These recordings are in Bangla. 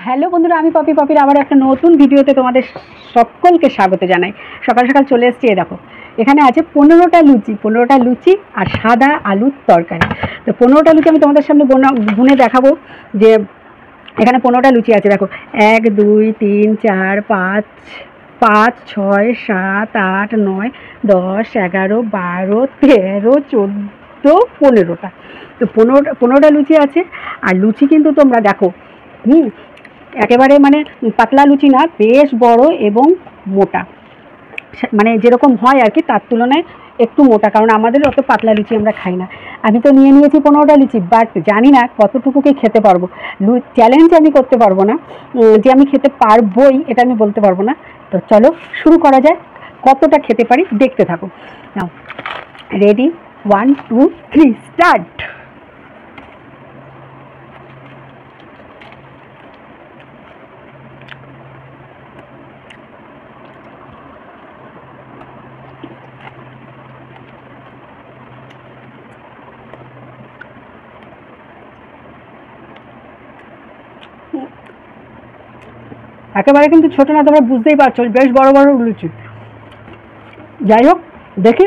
হ্যালো বন্ধুরা, আমি পপির আবার একটা নতুন ভিডিওতে তোমাদের সকলকে স্বাগত জানাই। সকাল সকাল চলে এসেছি। দেখো এখানে আছে 15টা লুচি আর সাদা আলুর তরকারি। তো 15টা লুচি আমি তোমাদের সামনে গুনে দেখাবো যে এখানে 15টা লুচি আছে। দেখো 1 2 3 4 5 5 6 7 8 9 10 11 12 13 14 15টা। তো 15টা লুচি আছে। আর লুচি কিন্তু তোমরা দেখো একেবারে মানে পাতলা লুচি না, বেশ বড় এবং মোটা, মানে যেরকম হয় আর কি তার তুলনায় একটু মোটা, কারণ আমাদের অত পাতলা লুচি আমরা খাই না। আমি তো নিয়ে নিয়েছি 15টা লুচি, বাট জানি না কতটুকুকে খেতে পারবো। চ্যালেঞ্জ আমি করতে পারবো না, যে আমি খেতে পারবোই এটা আমি বলতে পারবো না। তো চলো শুরু করা যায়, কতটা খেতে পারি দেখতে থাকো। নাও রেডি, 1 2 3 স্টার্ট। একেবারে কিন্তু ছোট না, তোমরা বুঝতেই পারছো বেশ বড় বড় লুচি। যাই হোক দেখি।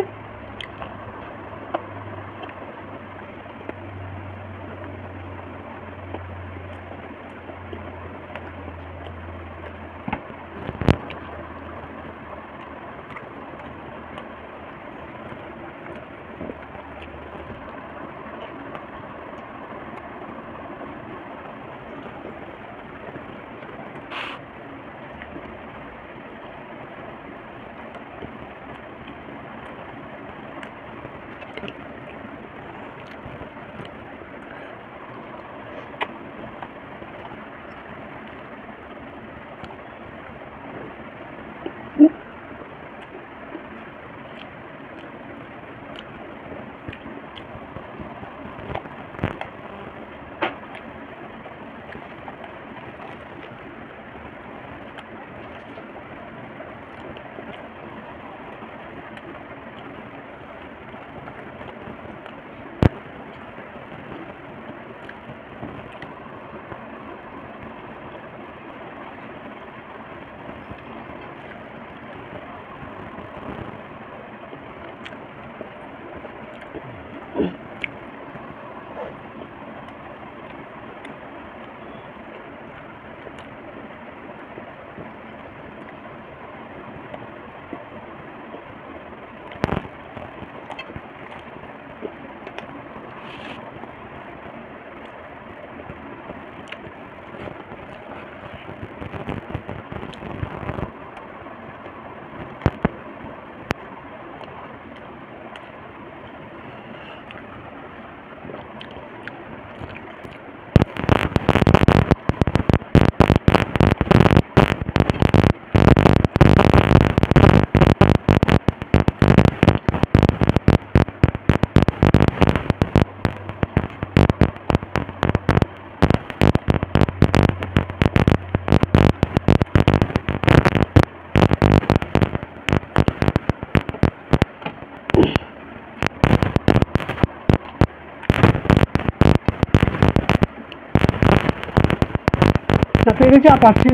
পেরেছি, আর পারছি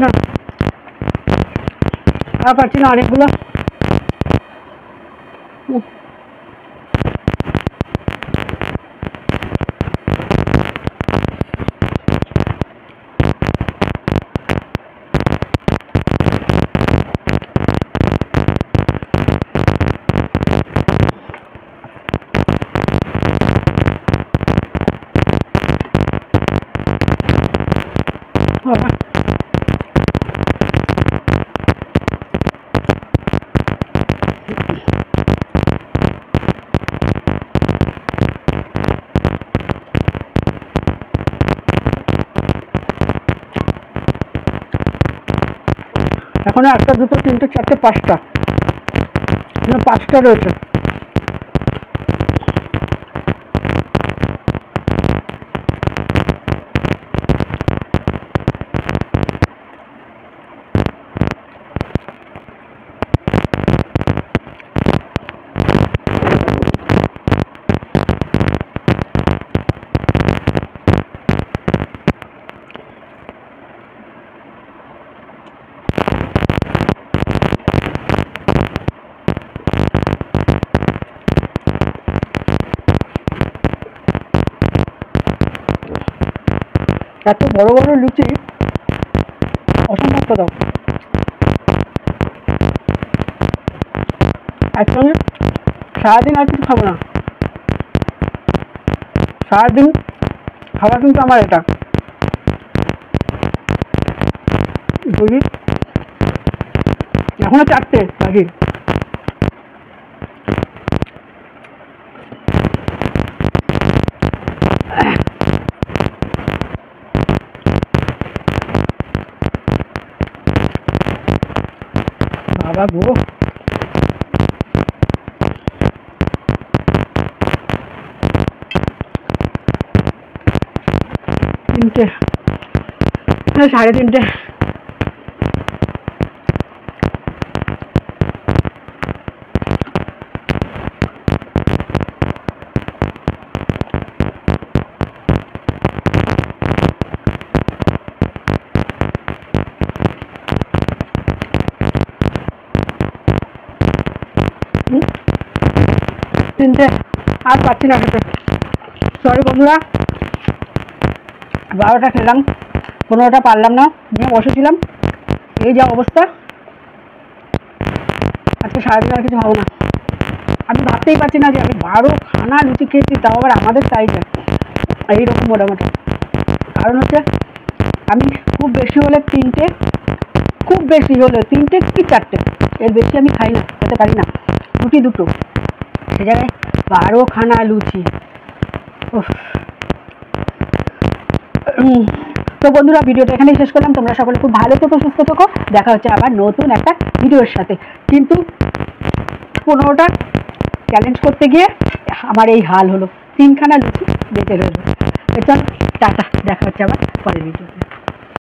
না, অনেকগুলো। এখনো 1টা 2টো 3টে 4টে 5টা, 5টা রয়েছে। এত বড় বড় লুচি, অসম্ভব তো। একসঙ্গে সারাদিন আর কিছু খাবো না, সারাদিন খাওয়া কিন্তু আমার এটা। বুঝি এখনো 4টে বাকি। বাবা গো, তিনটে, 3:30। তিনটে আর পাচ্ছি না খেতে। সরি বন্ধুরা, 12টা খেলাম, 15টা পারলাম না, নিয়ে বসেছিলাম, এই যা অবস্থা। আজকে সারাদিন আর কিছু খাবো না। আমি ভাবতেই পারছি না যে আমি 12খানা লুচি খেয়েছি, তাও আবার আমাদের সাইজে এইরকম মোটামুটি। কারণ হচ্ছে আমি খুব বেশি হলে 3টে, খুব বেশি হলে 3টে কি 4টে, এর বেশি আমি খাই না, খেতে পারি না। রুটি 2টো, সে জায়গায় 12খানা লুচি। তো বন্ধুরা, ভিডিওটা এখানেই শেষ করলাম। তোমরা সকলে খুব ভালো থেকো, সুস্থ থেকো। দেখা হচ্ছে আবার নতুন একটা ভিডিওর সাথে। কিন্তু 15টা চ্যালেঞ্জ করতে গিয়ে আমার এই হাল হলো, 3খানা লুচি বেঁচে রইল। চল টাটা, দেখা হচ্ছে আবার পরের ভিডিওতে।